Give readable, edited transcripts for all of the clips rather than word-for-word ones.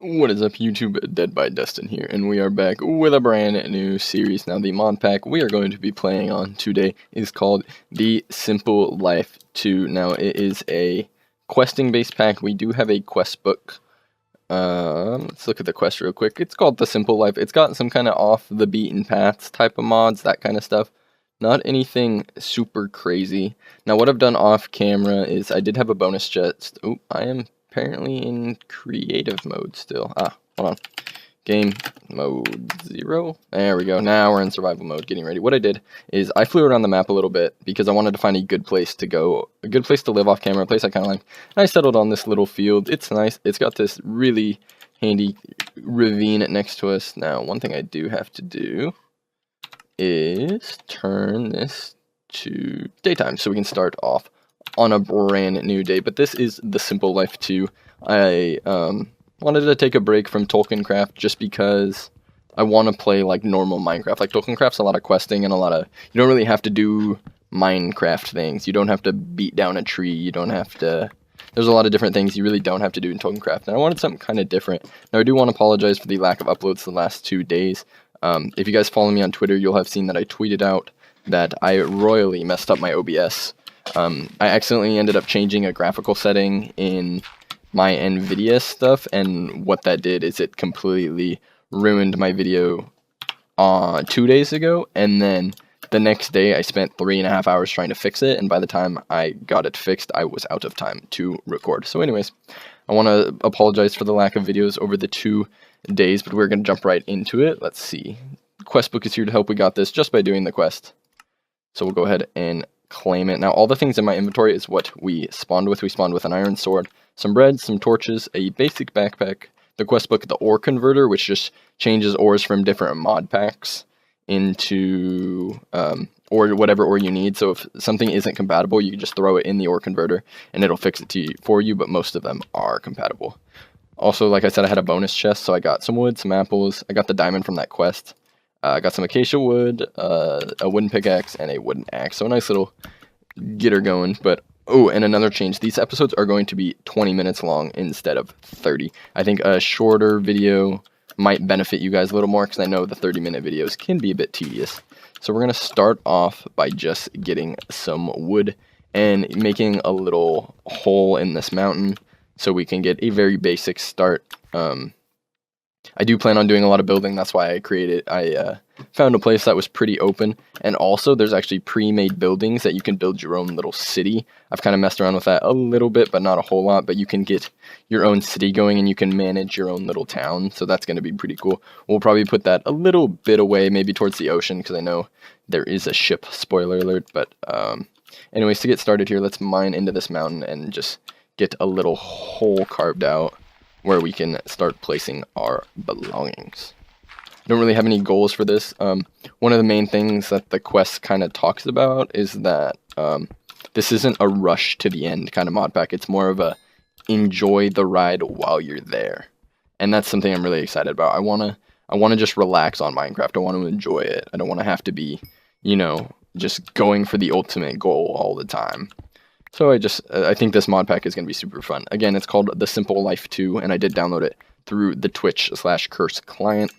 What is up, YouTube? Dead by Destin here, and we are back with a brand new series. Now, the mod pack we are going to be playing on today is called The Simple Life 2. Now, it is a questing-based pack. We do have a quest book. Let's look at the quest real quick. It's called The Simple Life. It's got some kind of off-the-beaten paths type of mods, that kind of stuff. Not anything super crazy. Now, what I've done off-camera is I did have a bonus chest. Oh, I am apparently in creative mode still. Hold on. Game mode 0. There we go. Now we're in survival mode, getting ready. What I did is I flew around the map a little bit because I wanted to find a good place to go, a good place to live off camera, a place I kind of like. And I settled on this little field. It's nice. It's got this really handy ravine next to us. Now, one thing I do have to do is turn this to daytime so we can start off on a brand new day. But this is The Simple Life 2. I wanted to take a break from Tolkiencraft just because I want to play like normal Minecraft. Like Tolkiencraft's a lot of questing and a lot of, you don't really have to do Minecraft things. You don't have to beat down a tree. You don't have to, there's a lot of different things you really don't have to do in Tolkiencraft. And I wanted something kind of different. Now I do want to apologize for the lack of uploads the last 2 days. If you guys follow me on Twitter, you'll have seen that I tweeted out that I royally messed up my OBS. I accidentally ended up changing a graphical setting in my NVIDIA stuff, and what that did is it completely ruined my video 2 days ago, and then the next day I spent 3.5 hours trying to fix it, and by the time I got it fixed, I was out of time to record. So anyways, I want to apologize for the lack of videos over the 2 days, but we're going to jump right into it. Let's see. Quest book is here to help. We got this just by doing the quest. So we'll go ahead and claim it. Now, all the things in my inventory is what we spawned with. We spawned with an iron sword, some bread, some torches, a basic backpack, the quest book, the ore converter, which just changes ores from different mod packs into or whatever ore you need. So if something isn't compatible, you can just throw it in the ore converter and it'll fix it for you, but most of them are compatible. Also, like I said, I had a bonus chest, so I got some wood, some apples. I got the diamond from that quest. I got some acacia wood, a wooden pickaxe, and a wooden axe. So a nice little getter going. But, oh, and another change. These episodes are going to be 20 minutes long instead of 30. I think a shorter video might benefit you guys a little more because I know the 30-minute videos can be a bit tedious. So we're going to start off by just getting some wood and making a little hole in this mountain so we can get a very basic start. I do plan on doing a lot of building. That's why I found a place that was pretty open. And also, there's actually pre-made buildings that you can build your own little city. I've kind of messed around with that a little bit, but not a whole lot. But you can get your own city going, and you can manage your own little town. So that's going to be pretty cool. We'll probably put that a little bit away, maybe towards the ocean, because I know there is a ship, spoiler alert. But anyways, to get started here, let's mine into this mountain and just get a little hole carved out where we can start placing our belongings. I don't really have any goals for this. One of the main things that the quest kind of talks about is that this isn't a rush to the end kind of mod pack. It's more of a enjoy the ride while you're there. And that's something I'm really excited about. I want to just relax on Minecraft. I want to enjoy it. I don't want to have to be, just going for the ultimate goal all the time. So I think this mod pack is going to be super fun. Again, it's called The Simple Life 2, and I did download it through the Twitch/Curse client.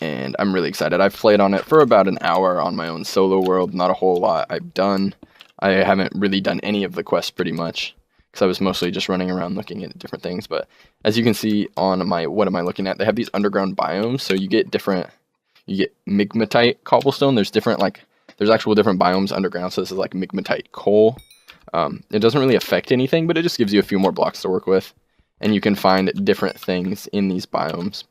And I'm really excited. I've played on it for about an hour on my own solo world. Not a whole lot I've done. I haven't really done any of the quests pretty much, because I was mostly just running around looking at different things. But as you can see on my, what am I looking at? They have these underground biomes, so you get migmatite cobblestone. There's different, there's actual different biomes underground, so this is like migmatite coal. It doesn't really affect anything, but it just gives you a few more blocks to work with, and you can find different things in these biomes.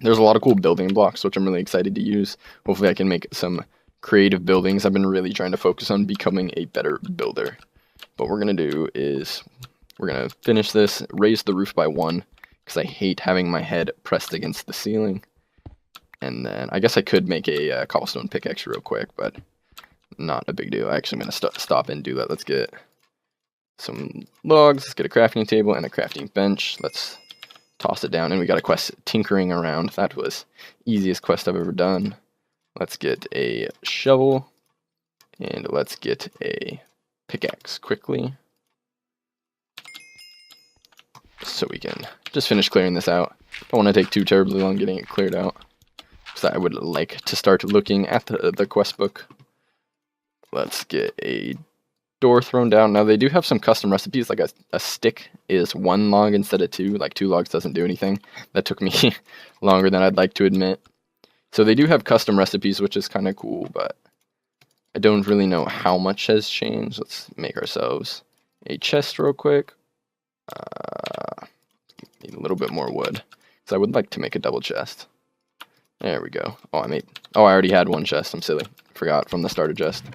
There's a lot of cool building blocks, which I'm really excited to use. Hopefully I can make some creative buildings. I've been really trying to focus on becoming a better builder. What we're going to do is we're going to finish this, raise the roof by 1, because I hate having my head pressed against the ceiling. And then I guess I could make a cobblestone pickaxe real quick, but not a big deal. Actually, I'm going to stop and do that. Let's get some logs. Let's get a crafting table and a crafting bench. Let's toss it down. And we got a quest tinkering around. That was easiest quest I've ever done. Let's get a shovel. And let's get a pickaxe quickly. so we can just finish clearing this out. Don't want to take too terribly long getting it cleared out, because I would like to start looking at the quest book. Let's get a door thrown down. Now they do have some custom recipes, like a stick is 1 log instead of 2. Like 2 logs doesn't do anything. That took me longer than I'd like to admit. So they do have custom recipes, which is kind of cool, but I don't really know how much has changed. Let's make ourselves a chest real quick. Need a little bit more wood, because I would like to make a double chest. There we go. Oh, I already had 1 chest. I'm silly. Forgot from the starter chest.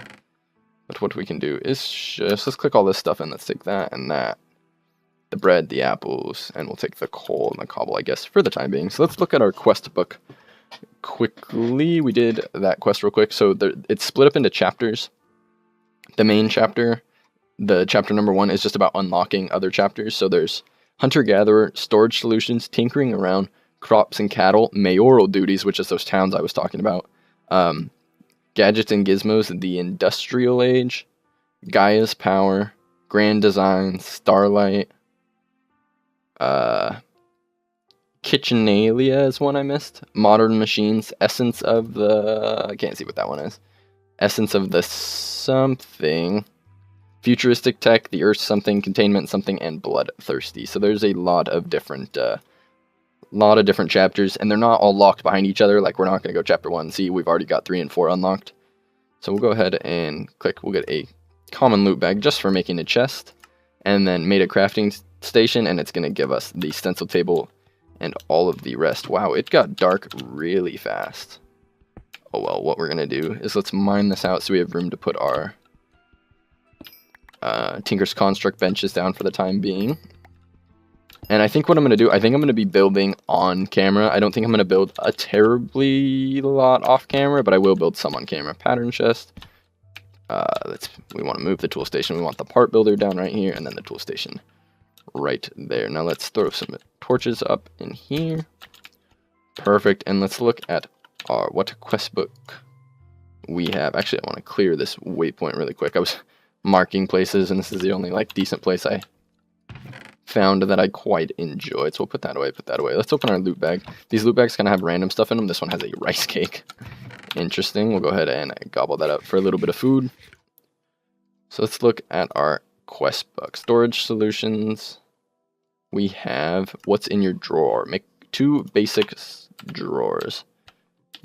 But what we can do is just, let's click all this stuff in. Let's take that and that. The bread, the apples, and we'll take the coal and the cobble, I guess, for the time being. So let's look at our quest book quickly. We did that quest real quick. So it's split up into chapters. The main chapter, the chapter number 1, is just about unlocking other chapters. So there's hunter-gatherer, storage solutions, tinkering around, crops and cattle, mayoral duties, which is those towns I was talking about, gadgets and gizmos, the industrial age, Gaia's power, grand design, starlight, kitchenalia is one I missed, modern machines, essence of the, I can't see what that one is, essence of the something, futuristic tech, the earth something, containment something, and bloodthirsty. So there's a lot of different chapters, and they're not all locked behind each other. Like, we're not going to go chapter 1. See, we've already got 3 and 4 unlocked. So we'll go ahead and click. We'll get a common loot bag just for making a chest, and then made a crafting station, and it's going to give us the stencil table and all of the rest. Wow, it got dark really fast. Oh well, what we're going to do is let's mine this out so we have room to put our Tinker's Construct benches down for the time being. And I think what I'm going to do, I think I'm going to be building on camera. I don't think I'm going to build a terribly lot off camera, but I will build some on camera. Pattern chest. We want to move the tool station. We want the part builder down right here, and then the tool station right there. Now let's throw some torches up in here. Perfect. And let's look at what quest book we have. Actually, I want to clear this waypoint really quick. I was marking places, and this is the only decent place I found that I quite enjoyed. So we'll put that away, Let's open our loot bag. These loot bags kind of have random stuff in them. This one has a rice cake. Interesting. We'll go ahead and gobble that up for a little bit of food. So let's look at our quest book. Storage solutions. We have what's in your drawer. Make 2 basic drawers.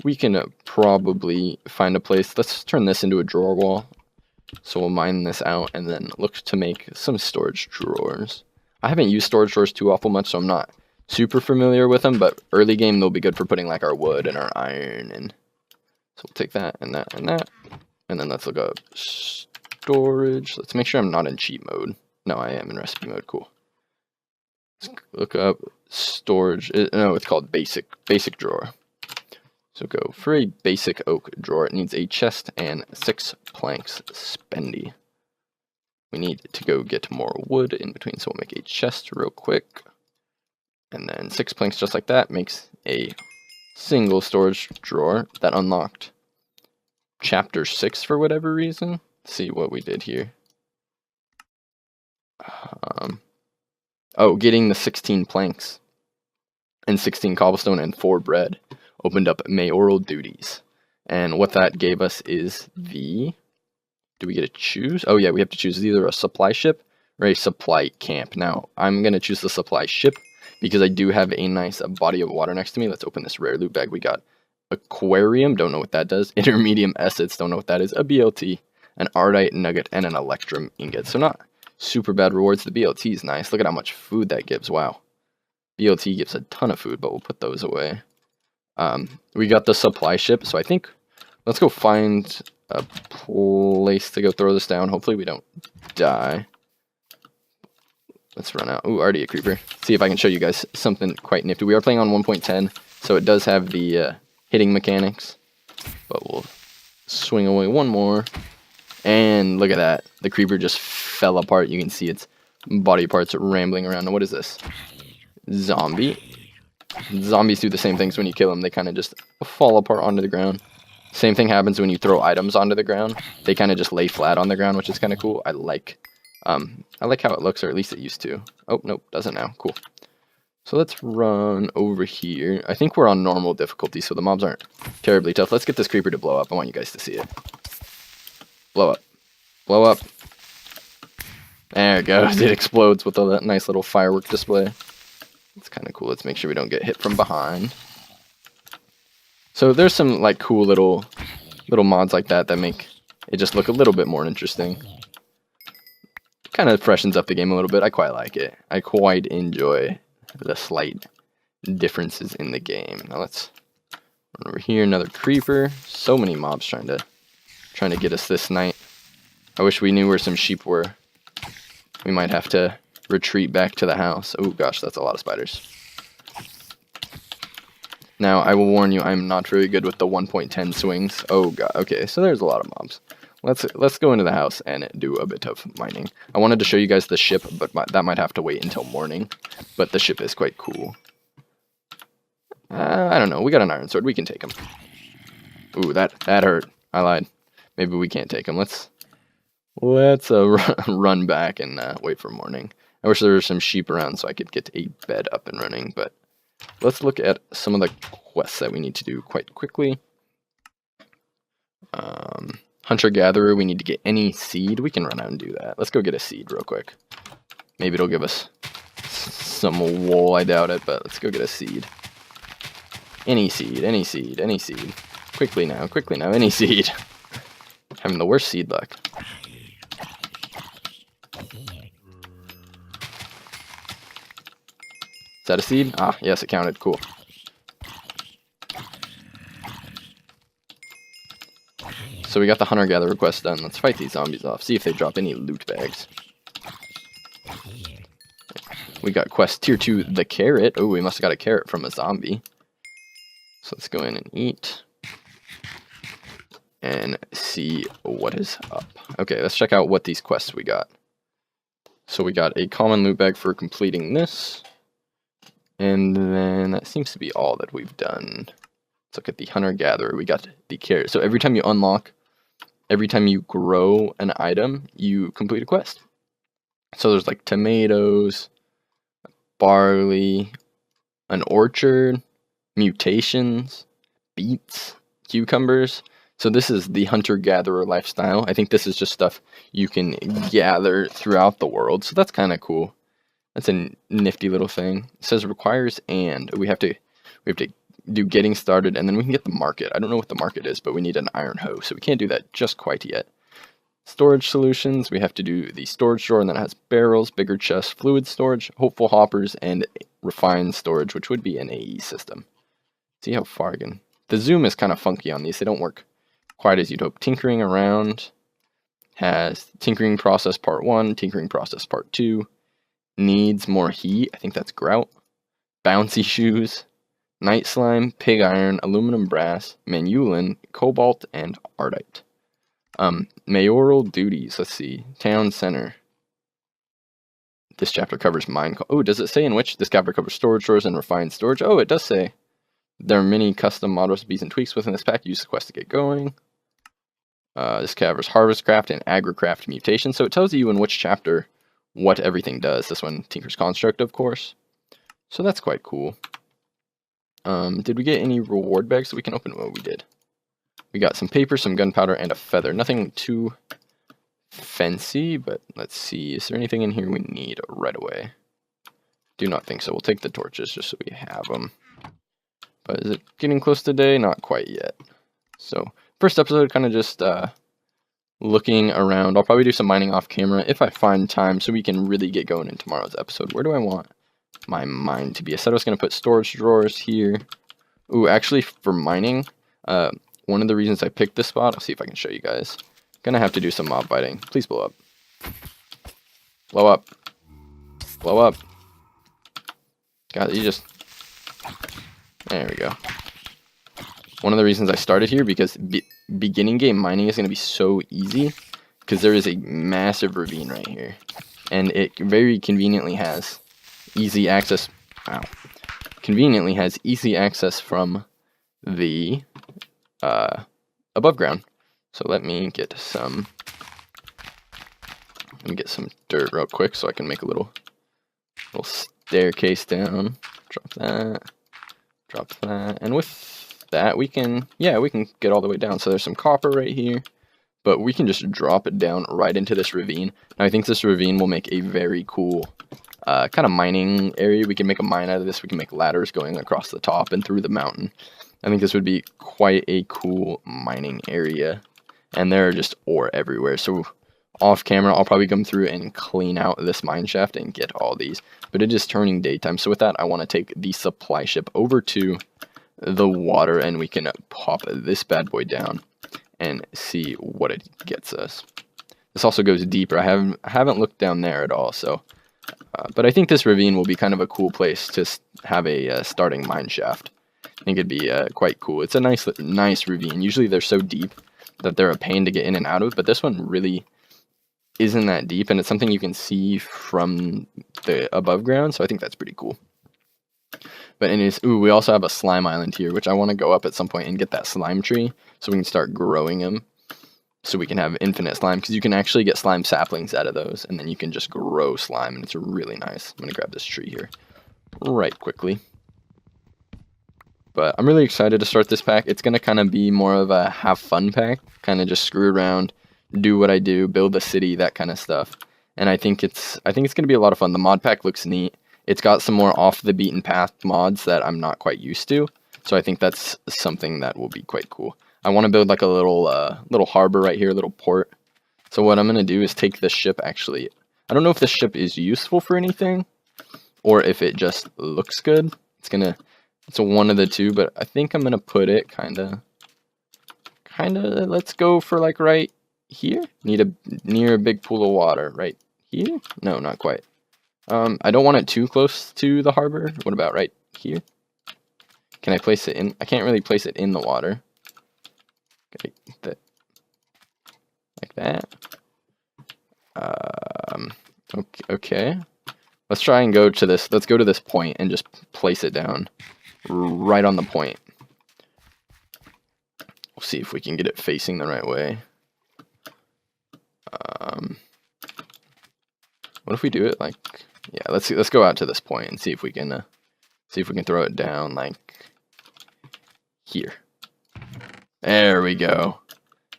We can probably find a place. Let's turn this into a drawer wall. So we'll mine this out and then look to make some storage drawers. I haven't used storage drawers too awful much, so I'm not super familiar with them, but early game they'll be good for putting like our wood and our iron in. So we'll take that and that and that. And then let's look up storage. Let's make sure I'm not in cheat mode. No, I am in recipe mode. Cool. Let's look up storage. No, it's called basic drawer. So go for a basic oak drawer. It needs a chest and 6 planks spendy. We need to go get more wood in between, so we'll make a chest real quick. And then 6 planks just like that makes a single storage drawer that unlocked chapter 6 for whatever reason. Let's see what we did here. Oh, getting the 16 planks and 16 cobblestone and 4 bread opened up mayoral duties. And what that gave us is the... Do we get to choose? Oh yeah, we have to choose either a supply ship or a supply camp. Now, I'm going to choose the supply ship because I do have a nice body of water next to me. Let's open this rare loot bag. We got aquarium, don't know what that does. Intermedium essence, don't know what that is. A BLT, an ardite nugget, and an electrum ingot. So not super bad rewards. The BLT is nice. Look at how much food that gives. Wow. BLT gives a ton of food, but we'll put those away. We got the supply ship, so I think let's go find a place to go throw this down. Hopefully we don't die. Let's run out. Ooh, already a creeper. See if I can show you guys something quite nifty. We are playing on 1.10, so it does have the hitting mechanics. But we'll swing away one more. And look at that. The creeper just fell apart. You can see its body parts rambling around. Now, what is this? Zombie. Zombies do the same things when you kill them. They kind of just fall apart onto the ground. Same thing happens when you throw items onto the ground. They kind of just lay flat on the ground, which is kind of cool. I like how it looks, or at least it used to. Oh, nope, doesn't now. Cool. So let's run over here. I think we're on normal difficulty, so the mobs aren't terribly tough. Let's get this creeper to blow up. I want you guys to see it. Blow up. Blow up. There it goes. It explodes with all that nice little firework display. It's kind of cool. Let's make sure we don't get hit from behind. So there's some like cool little mods like that that make it just look a little bit more interesting. Kind of freshens up the game a little bit. I quite like it. I quite enjoy the slight differences in the game. Now let's run over here. Another creeper. So many mobs trying to get us this night. I wish we knew where some sheep were. We might have to retreat back to the house. Oh gosh, that's a lot of spiders. Now, I will warn you, I'm not very good with the 1.10 swings. Oh god, okay, so there's a lot of mobs. Let's go into the house and do a bit of mining. I wanted to show you guys the ship, but that might have to wait until morning. But the ship is quite cool. I don't know, we got an iron sword, we can take him. Ooh, that hurt. I lied. Maybe we can't take him. Let's run back and wait for morning. I wish there were some sheep around so I could get a bed up and running, but let's look at some of the quests that we need to do quite quickly. Hunter-gatherer, we need to get any seed. We can run out and do that. Let's go get a seed real quick. Maybe it'll give us some wool. I doubt it, but let's go get a seed. Any seed, any seed, any seed. Quickly now, any seed. Having the worst seed luck. Is that a seed? Ah, yes, it counted. Cool. So we got the hunter-gatherer quest done. Let's fight these zombies off. See if they drop any loot bags. We got quest tier 2, the carrot. Oh, we must have got a carrot from a zombie. So let's go in and eat. And see what is up. Okay, let's check out what these quests we got. So we got a common loot bag for completing this. And then that seems to be all that we've done. Let's look at the hunter-gatherer. We got the carrot. So every time you unlock, every time you grow an item, you complete a quest. So there's like tomatoes, barley, an orchard, mutations, beets, cucumbers. So this is the hunter-gatherer lifestyle. I think this is just stuff you can gather throughout the world. So that's kind of cool. That's a nifty little thing. It says requires and we have to do getting started, and then we can get the market. I don't know what the market is, but we need an iron hoe, so we can't do that just quite yet. Storage solutions, we have to do the storage drawer, and then it has barrels, bigger chests, fluid storage, hopeful hoppers, and refined storage, which would be an AE system. See how far again. The zoom is kind of funky on these. They don't work quite as you'd hope. Tinkering around has tinkering process part 1, tinkering process part 2. Needs more heat. I think that's grout. Bouncy shoes. Night slime, pig iron, aluminum brass, manulin, cobalt, and ardite. Mayoral duties. Let's see. Town center. This chapter covers mine. Oh, does it say in which? This chapter covers storage drawers and refined storage. Oh, it does say. There are many custom mod recipes and tweaks within this pack. Use the quest to get going. This covers harvestcraft and agricraft mutation. So it tells you in which chapter what everything does. This one, Tinker's Construct, of course. So that's quite cool. Did we get any reward bags that we can open? Oh, we did. We got some paper, some gunpowder, and a feather. Nothing too fancy, but let's see. Is there anything in here we need right away? Do not think so. We'll take the torches just so we have them. But is it getting close to day? Not quite yet. So, first episode, kind of just looking around. I'll probably do some mining off camera if I find time so we can really get going in tomorrow's episode. Where do I want my mine to be? I said I was going to put storage drawers here. Ooh, actually, for mining, one of the reasons I picked this spot, I'll see if I can show you guys. Gonna have to do some mob fighting. Please blow up. Blow up. Blow up. God, you just... There we go. One of the reasons I started here, because beginning game mining is going to be so easy, because there is a massive ravine right here. And it very conveniently has easy access... Wow. Conveniently has easy access from the above ground. So let me get some dirt real quick so I can make a little staircase down. Drop that. Drop that. And with that, we can get all the way down. So there's some copper right here. But we can just drop it down right into this ravine. Now I think this ravine will make a very cool kind of mining area. We can make a mine out of this. We can make ladders going across the top and through the mountain. I think this would be quite a cool mining area. And there are just ore everywhere. So off camera, I'll probably come through and clean out this mine shaft and get all these. But it is turning daytime. So with that, I want to take the supply ship over to the water. And we can pop this bad boy down and see what it gets us. This also goes deeper. I haven't looked down there at all, so but I think this ravine will be kind of a cool place to have a starting mine shaft. I think it'd be quite cool. It's a nice ravine. Usually they're so deep that they're a pain to get in and out of, but this one really isn't that deep, and it's something you can see from the above ground, so I think that's pretty cool. But anyways, we also have a slime island here, which I want to go up at some point and get that slime tree so we can start growing them so we can have infinite slime, because you can actually get slime saplings out of those, and then you can just grow slime, and it's really nice. I'm going to grab this tree here right quickly. But I'm really excited to start this pack. It's going to kind of be more of a have fun pack, kind of just screw around, do what I do, build a city, that kind of stuff. And I think it's going to be a lot of fun. The mod pack looks neat. It's got some more off the beaten path mods that I'm not quite used to. So I think that's something that will be quite cool. I want to build like a little harbor right here, a little port. So what I'm going to do is take the ship actually. I don't know if the ship is useful for anything or if it just looks good. It's a one of the two, but I think I'm going to put it kind of, let's go for like right here. Near a big pool of water right here. No, not quite. I don't want it too close to the harbor. What about right here? Can I place it in? I can't really place it in the water. Like that. Okay. Let's try and go to this. Let's go to this point and just place it down right on the point. We'll see if we can get it facing the right way. What if we do it like? Yeah, let's go out to this point and see if we can throw it down like here. There we go.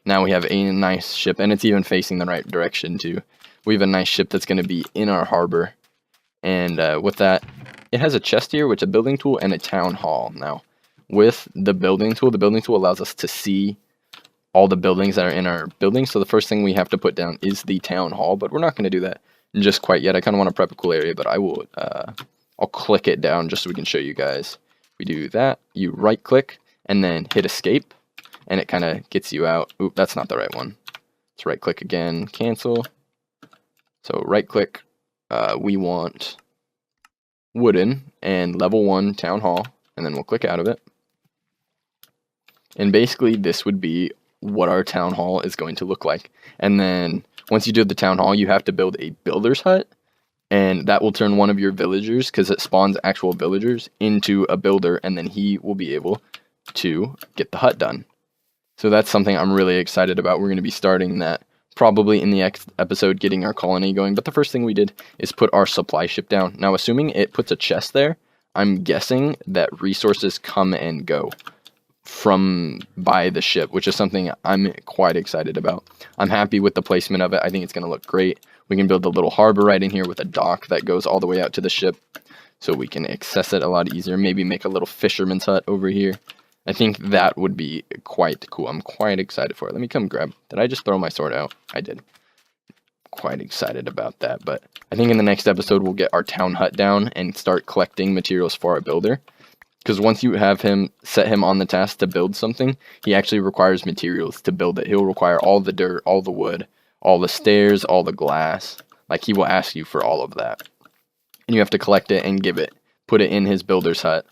Now we have a nice ship, and it's even facing the right direction too. We have a nice ship that's going to be in our harbor, and with that, it has a chest here, which is a building tool, and a town hall. Now, with the building tool allows us to see all the buildings that are in our building. So the first thing we have to put down is the town hall, but we're not going to do that just quite yet. I kind of want to prep a cool area, but I will. I'll click it down just so we can show you guys. We do that. You right click and then hit escape, and it kind of gets you out. Oop, that's not the right one. Let's right click again, cancel. So right click, we want wooden and level 1 town hall, and then we'll click out of it. And basically this would be what our town hall is going to look like. And then once you do the town hall, you have to build a builder's hut, and that will turn one of your villagers, because it spawns actual villagers, into a builder, and then he will be able to get the hut done. So that's something I'm really excited about. We're going to be starting that probably in the next episode, getting our colony going. But the first thing we did is put our supply ship down. Now, assuming it puts a chest there, I'm guessing that resources come and go from by the ship, which is something I'm quite excited about. I'm happy with the placement of it. I think it's going to look great. We can build a little harbor right in here with a dock that goes all the way out to the ship, so we can access it a lot easier. Maybe make a little fisherman's hut over here. I think that would be quite cool. I'm quite excited for it. Let me come grab. Did I just throw my sword out? I did. Quite excited about that. But I think in the next episode, we'll get our town hut down and start collecting materials for our builder. Because once you have him, set him on the task to build something, he actually requires materials to build it. He'll require all the dirt, all the wood, all the stairs, all the glass. Like, he will ask you for all of that. And you have to collect it and give it. Put it in his builder's hut.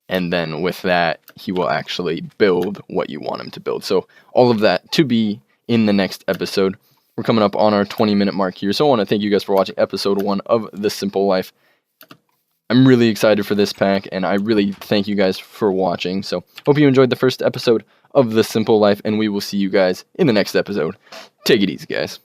And then with that, he will actually build what you want him to build. So all of that to be in the next episode. We're coming up on our 20-minute mark here. So I want to thank you guys for watching episode 1 of The Simple Life. I'm really excited for this pack, and I really thank you guys for watching. So hope you enjoyed the first episode of The Simple Life, and we will see you guys in the next episode. Take it easy, guys.